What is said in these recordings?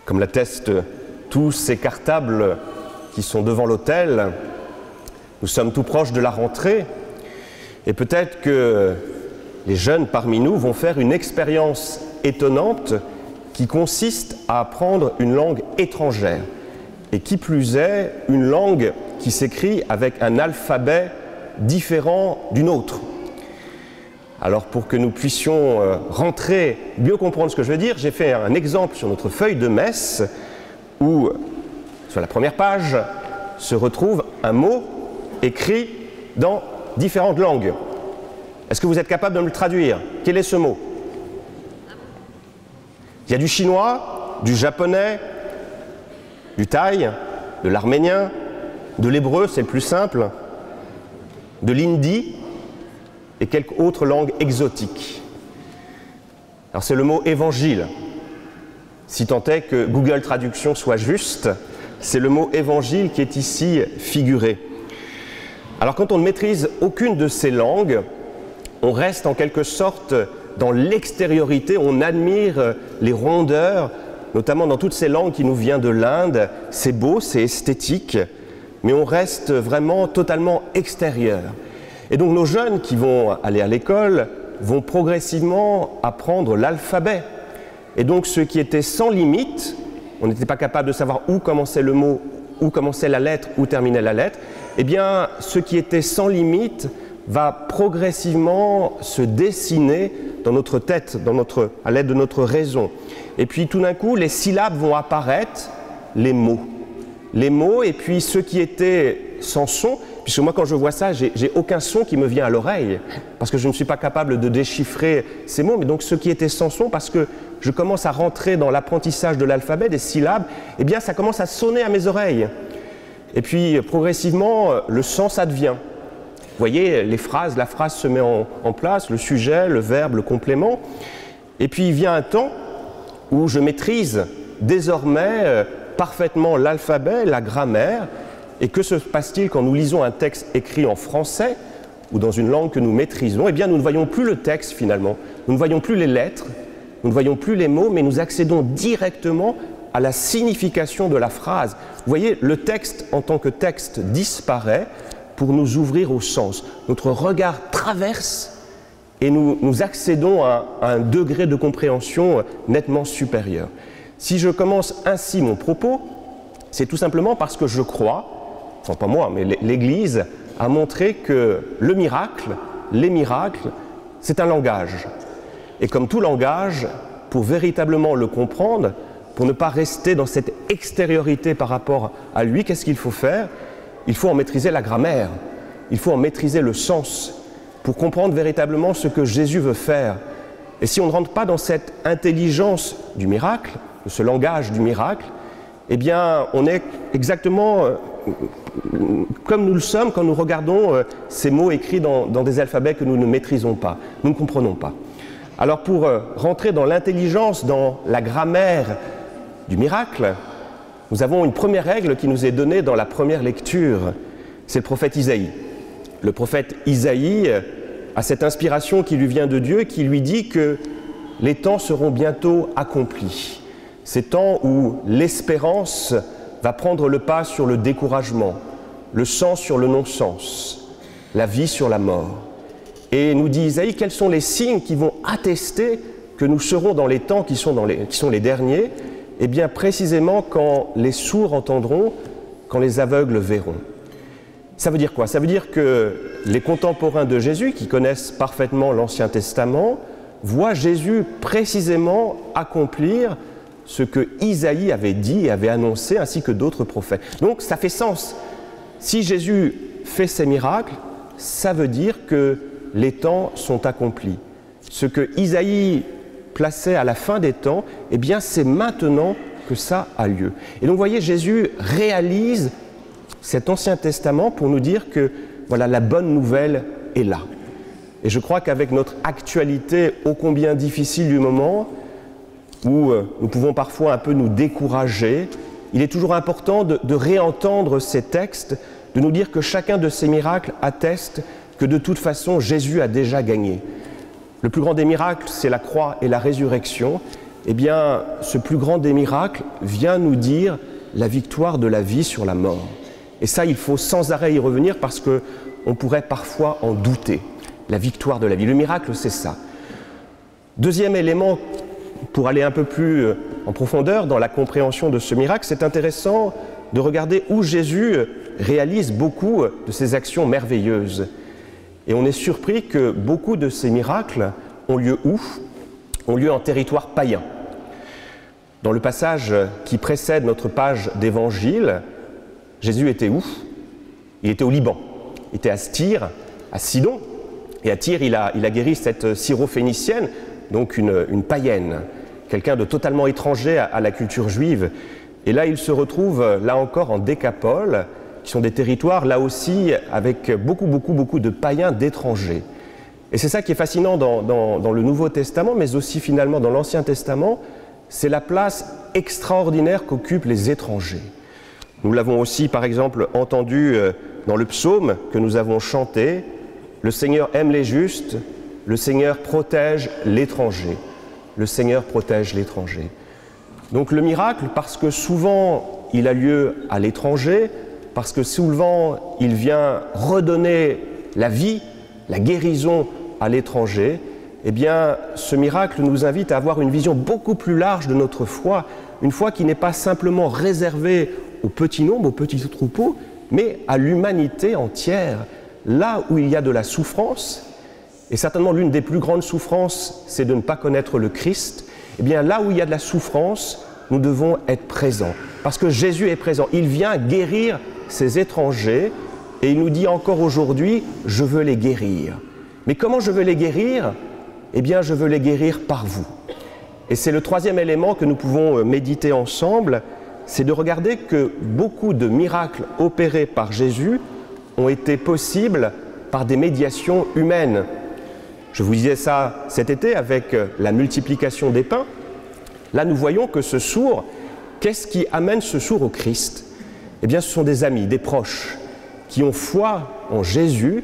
Comme l'attestent tous ces cartables qui sont devant l'autel, nous sommes tout proches de la rentrée et peut-être que les jeunes parmi nous vont faire une expérience étonnante qui consiste à apprendre une langue étrangère et qui plus est, une langue qui s'écrit avec un alphabet différent d'une autre. Alors pour que nous puissions rentrer, mieux comprendre ce que je veux dire, j'ai fait un exemple sur notre feuille de messe où, sur la première page, se retrouve un mot écrit dans différentes langues. Est-ce que vous êtes capable de me le traduire? Quel est ce mot? Il y a du chinois, du japonais, du thaï, de l'arménien, de l'hébreu, c'est le plus simple, de l'hindi et quelques autres langues exotiques. Alors c'est le mot évangile. Si tant est que Google Traduction soit juste, c'est le mot évangile qui est ici figuré. Alors quand on ne maîtrise aucune de ces langues, on reste en quelque sorte dans l'extériorité, on admire les rondeurs, notamment dans toutes ces langues qui nous viennent de l'Inde. C'est beau, c'est esthétique, mais on reste vraiment totalement extérieur. Et donc nos jeunes qui vont aller à l'école vont progressivement apprendre l'alphabet. Et donc ce qui était sans limite, on n'était pas capable de savoir où commençait le mot, où commençait la lettre, où terminait la lettre, eh bien ce qui était sans limite va progressivement se dessiner dans notre tête, à l'aide de notre raison. Et puis tout d'un coup, les syllabes vont apparaître, les mots. Les mots, et puis ceux qui étaient sans son, puisque moi quand je vois ça, j'ai aucun son qui me vient à l'oreille, parce que je ne suis pas capable de déchiffrer ces mots, mais donc ceux qui étaient sans son, parce que je commence à rentrer dans l'apprentissage de l'alphabet, des syllabes, eh bien ça commence à sonner à mes oreilles. Et puis progressivement, le sens advient. Vous voyez, les phrases, la phrase se met en place, le sujet, le verbe, le complément. Et puis il vient un temps où je maîtrise désormais parfaitement l'alphabet, la grammaire. Et que se passe-t-il quand nous lisons un texte écrit en français ou dans une langue que nous maîtrisons? Eh bien, nous ne voyons plus le texte finalement. Nous ne voyons plus les lettres, nous ne voyons plus les mots, mais nous accédons directement à la signification de la phrase. Vous voyez, le texte en tant que texte disparaît pour nous ouvrir au sens. Notre regard traverse et nous accédons à un degré de compréhension nettement supérieur. Si je commence ainsi mon propos, c'est tout simplement parce que je crois, enfin pas moi, mais l'Église a montré que le miracle, les miracles, c'est un langage. Et comme tout langage, pour véritablement le comprendre, pour ne pas rester dans cette extériorité par rapport à lui, qu'est-ce qu'il faut faire? Il faut en maîtriser la grammaire, il faut en maîtriser le sens, pour comprendre véritablement ce que Jésus veut faire. Et si on ne rentre pas dans cette intelligence du miracle, de ce langage du miracle, eh bien, on est exactement comme nous le sommes quand nous regardons ces mots écrits dans des alphabets que nous ne maîtrisons pas, nous ne comprenons pas. Alors pour rentrer dans l'intelligence, dans la grammaire du miracle, nous avons une première règle qui nous est donnée dans la première lecture, c'est le prophète Isaïe. Le prophète Isaïe a cette inspiration qui lui vient de Dieu, qui lui dit que les temps seront bientôt accomplis. Ces temps où l'espérance va prendre le pas sur le découragement, le sens sur le non-sens, la vie sur la mort. Et nous dit Isaïe, quels sont les signes qui vont attester que nous serons dans les temps qui sont les derniers? Eh bien précisément quand les sourds entendront, quand les aveugles verront. Ça veut dire quoi? Ça veut dire que les contemporains de Jésus, qui connaissent parfaitement l'Ancien Testament, voient Jésus précisément accomplir ce que Isaïe avait dit et avait annoncé, ainsi que d'autres prophètes. Donc ça fait sens. Si Jésus fait ces miracles, ça veut dire que les temps sont accomplis. Ce que Isaïe plaçait à la fin des temps, eh bien c'est maintenant que ça a lieu. Et donc vous voyez, Jésus réalise cet Ancien Testament pour nous dire que voilà, la bonne nouvelle est là. Et je crois qu'avec notre actualité ô combien difficile du moment, où nous pouvons parfois un peu nous décourager, il est toujours important de réentendre ces textes, de nous dire que chacun de ces miracles atteste que de toute façon Jésus a déjà gagné. Le plus grand des miracles, c'est la croix et la résurrection, eh bien, ce plus grand des miracles vient nous dire la victoire de la vie sur la mort. Et ça, il faut sans arrêt y revenir parce qu'on pourrait parfois en douter. La victoire de la vie. Le miracle, c'est ça. Deuxième élément, pour aller un peu plus en profondeur dans la compréhension de ce miracle, c'est intéressant de regarder où Jésus réalise beaucoup de ces actions merveilleuses. Et on est surpris que beaucoup de ces miracles ont lieu où? Ont lieu en territoire païen. Dans le passage qui précède notre page d'évangile, Jésus était où? Il était au Liban. Il était à Tyr, à Sidon. Et à Tyr, il a guéri cette syrophénicienne, donc une païenne, quelqu'un de totalement étranger à la culture juive. Et là, il se retrouve, là encore, en Décapole, qui sont des territoires, là aussi, avec beaucoup de païens, d'étrangers. Et c'est ça qui est fascinant dans le Nouveau Testament, mais aussi finalement dans l'Ancien Testament, c'est la place extraordinaire qu'occupent les étrangers. Nous l'avons aussi, par exemple, entendu dans le psaume que nous avons chanté, « Le Seigneur aime les justes, le Seigneur protège l'étranger. » Le Seigneur protège l'étranger. Donc le miracle, parce que souvent il a lieu à l'étranger, parce que souvent il vient redonner la vie, la guérison à l'étranger, eh bien ce miracle nous invite à avoir une vision beaucoup plus large de notre foi, une foi qui n'est pas simplement réservée au petit nombre, aux petits troupeaux, mais à l'humanité entière. Là où il y a de la souffrance, et certainement l'une des plus grandes souffrances, c'est de ne pas connaître le Christ, eh bien là où il y a de la souffrance, nous devons être présents. Parce que Jésus est présent, il vient guérir ces étrangers, et il nous dit encore aujourd'hui, je veux les guérir. Mais comment je veux les guérir? Eh bien je veux les guérir par vous. Et c'est le troisième élément que nous pouvons méditer ensemble, c'est de regarder que beaucoup de miracles opérés par Jésus ont été possibles par des médiations humaines. Je vous disais ça cet été avec la multiplication des pains. Là, nous voyons que ce sourd, qu'est-ce qui amène ce sourd au Christ? Eh bien, ce sont des amis, des proches, qui ont foi en Jésus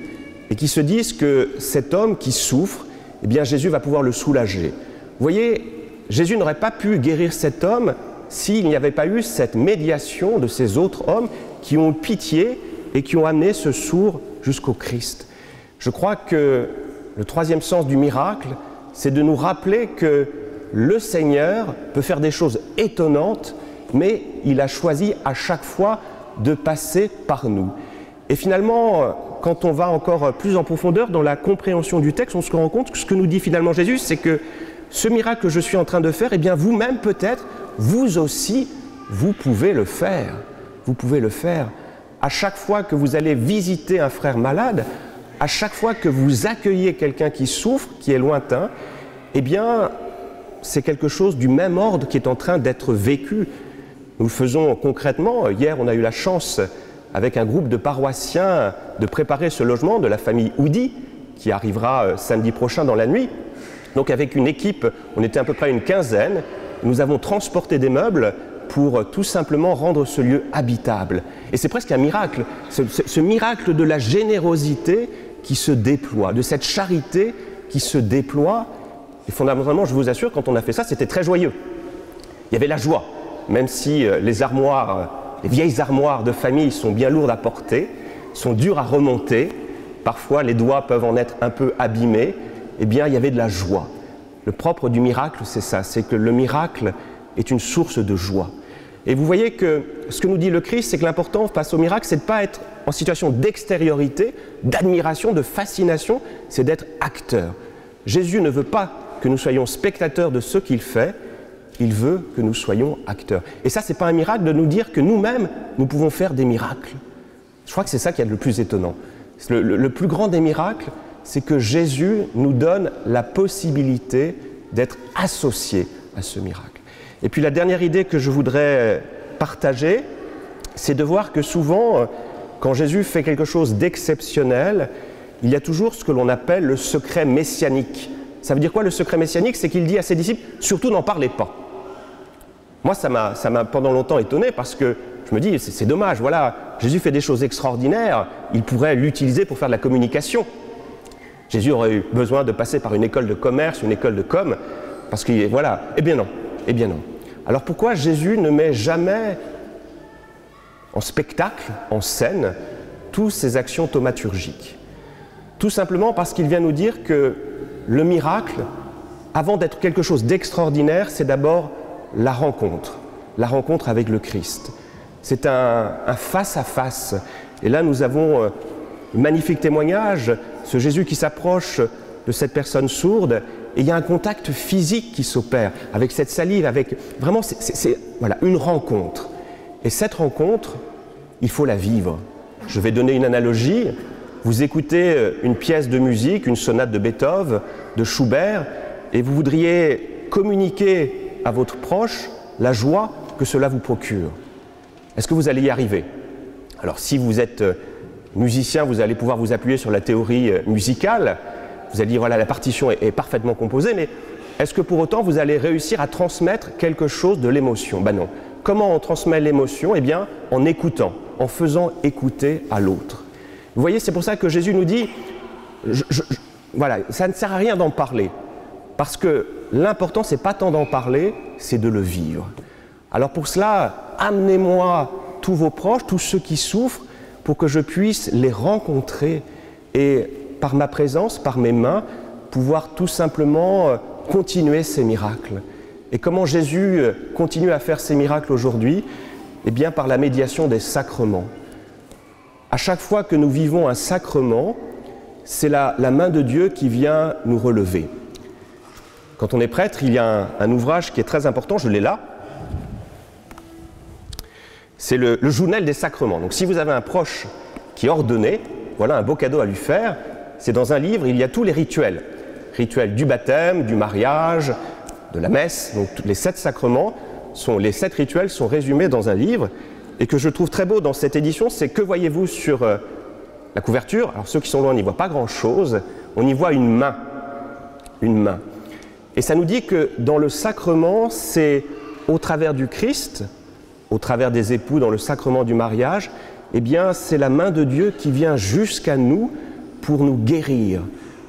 et qui se disent que cet homme qui souffre, eh bien, Jésus va pouvoir le soulager. Vous voyez, Jésus n'aurait pas pu guérir cet homme s'il n'y avait pas eu cette médiation de ces autres hommes qui ont pitié et qui ont amené ce sourd jusqu'au Christ. Je crois que le troisième sens du miracle, c'est de nous rappeler que le Seigneur peut faire des choses étonnantes, mais il a choisi à chaque fois de passer par nous. Et finalement, quand on va encore plus en profondeur dans la compréhension du texte, on se rend compte que ce que nous dit finalement Jésus, c'est que ce miracle que je suis en train de faire, eh bien vous-même peut-être, vous aussi, vous pouvez le faire. Vous pouvez le faire. À chaque fois que vous allez visiter un frère malade, à chaque fois que vous accueillez quelqu'un qui souffre, qui est lointain, eh bien, c'est quelque chose du même ordre qui est en train d'être vécu. Nous le faisons concrètement. Hier, on a eu la chance, avec un groupe de paroissiens, de préparer ce logement de la famille Oudi, qui arrivera samedi prochain dans la nuit. Donc avec une équipe, on était à peu près une quinzaine, nous avons transporté des meubles pour tout simplement rendre ce lieu habitable. Et c'est presque un miracle, ce miracle de la générosité qui se déploie, de cette charité qui se déploie. Et fondamentalement, je vous assure, quand on a fait ça, c'était très joyeux. Il y avait la joie, même si les armoires, les vieilles armoires de famille sont bien lourdes à porter, sont dures à remonter, parfois les doigts peuvent en être un peu abîmés, eh bien il y avait de la joie. Le propre du miracle, c'est ça, c'est que le miracle est une source de joie. Et vous voyez que ce que nous dit le Christ, c'est que l'important face au miracle, c'est de ne pas être en situation d'extériorité, d'admiration, de fascination, c'est d'être acteur. Jésus ne veut pas que nous soyons spectateurs de ce qu'il fait, il veut que nous soyons acteurs. Et ça, ce n'est pas un miracle de nous dire que nous-mêmes, nous pouvons faire des miracles. Je crois que c'est ça qui est le plus étonnant. Le plus grand des miracles, c'est que Jésus nous donne la possibilité d'être associés à ce miracle. Et puis la dernière idée que je voudrais partager, c'est de voir que souvent, quand Jésus fait quelque chose d'exceptionnel, il y a toujours ce que l'on appelle le secret messianique. Ça veut dire quoi le secret messianique? C'est qu'il dit à ses disciples, surtout n'en parlez pas. Moi, ça m'a pendant longtemps étonné parce que je me dis, c'est dommage, voilà, Jésus fait des choses extraordinaires, il pourrait l'utiliser pour faire de la communication. Jésus aurait eu besoin de passer par une école de commerce, une école de com, parce que voilà, eh bien non. Eh bien non. Alors pourquoi Jésus ne met jamais en spectacle, en scène, toutes ces actions thaumaturgiques? Tout simplement parce qu'il vient nous dire que le miracle, avant d'être quelque chose d'extraordinaire, c'est d'abord la rencontre avec le Christ. C'est un face-à-face. Et là, nous avons un magnifique témoignage, ce Jésus qui s'approche de cette personne sourde, et il y a un contact physique qui s'opère, avec cette salive, avec... Vraiment, c'est voilà, une rencontre. Et cette rencontre, il faut la vivre. Je vais donner une analogie. Vous écoutez une pièce de musique, une sonate de Beethoven, de Schubert, et vous voudriez communiquer à votre proche la joie que cela vous procure. Est-ce que vous allez y arriver? Alors si vous êtes musicien, vous allez pouvoir vous appuyer sur la théorie musicale. Vous allez dire, voilà, la partition est parfaitement composée, mais est-ce que pour autant vous allez réussir à transmettre quelque chose de l'émotion? Ben non. Comment on transmet l'émotion? Eh bien, en écoutant, en faisant écouter à l'autre. Vous voyez, c'est pour ça que Jésus nous dit, voilà, ça ne sert à rien d'en parler, parce que l'important, c'est pas tant d'en parler, c'est de le vivre. Alors pour cela, amenez-moi tous vos proches, tous ceux qui souffrent, pour que je puisse les rencontrer et par ma présence, par mes mains, pouvoir tout simplement continuer ces miracles. Et comment Jésus continue à faire ces miracles aujourd'hui? Eh bien par la médiation des sacrements. À chaque fois que nous vivons un sacrement, c'est la main de Dieu qui vient nous relever. Quand on est prêtre, il y a un ouvrage qui est très important, je l'ai là. C'est le journal des sacrements. Donc si vous avez un proche qui est ordonné, voilà un beau cadeau à lui faire. C'est dans un livre, il y a tous les rituels. Rituels du baptême, du mariage, de la messe. Donc les 7 sacrements, les 7 rituels sont résumés dans un livre. Et que je trouve très beau dans cette édition, c'est que voyez-vous sur la couverture? Alors ceux qui sont loin n'y voient pas grand-chose. On y voit une main. Une main. Et ça nous dit que dans le sacrement, c'est au travers du Christ, au travers des époux dans le sacrement du mariage, eh bien c'est la main de Dieu qui vient jusqu'à nous pour nous guérir,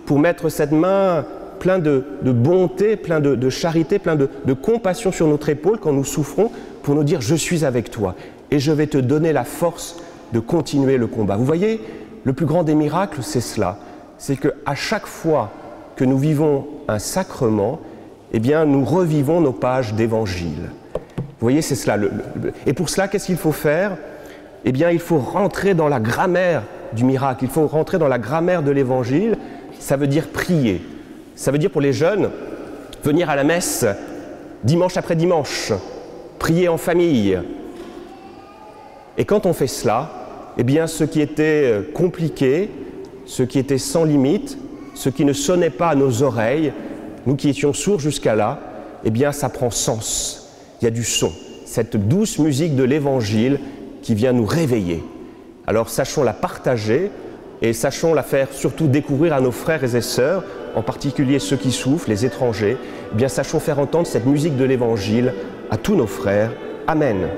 pour mettre cette main plein de bonté, plein de charité, plein de compassion sur notre épaule quand nous souffrons, pour nous dire « je suis avec toi et je vais te donner la force de continuer le combat ». Vous voyez, le plus grand des miracles, c'est cela, c'est qu'à chaque fois que nous vivons un sacrement, eh bien nous revivons nos pages d'évangile. Vous voyez, c'est cela. Et pour cela, qu'est-ce qu'il faut faire? Eh bien, il faut rentrer dans la grammaire du miracle, il faut rentrer dans la grammaire de l'évangile. Ça veut dire prier. Ça veut dire pour les jeunes, venir à la messe dimanche après dimanche, prier en famille. Et quand on fait cela, eh bien, ce qui était compliqué, ce qui était sans limite, ce qui ne sonnait pas à nos oreilles, nous qui étions sourds jusqu'à là, eh bien, ça prend sens. Il y a du son, cette douce musique de l'Évangile qui vient nous réveiller. Alors sachons la partager et sachons la faire surtout découvrir à nos frères et sœurs, en particulier ceux qui souffrent, les étrangers. Eh bien sachons faire entendre cette musique de l'Évangile à tous nos frères. Amen.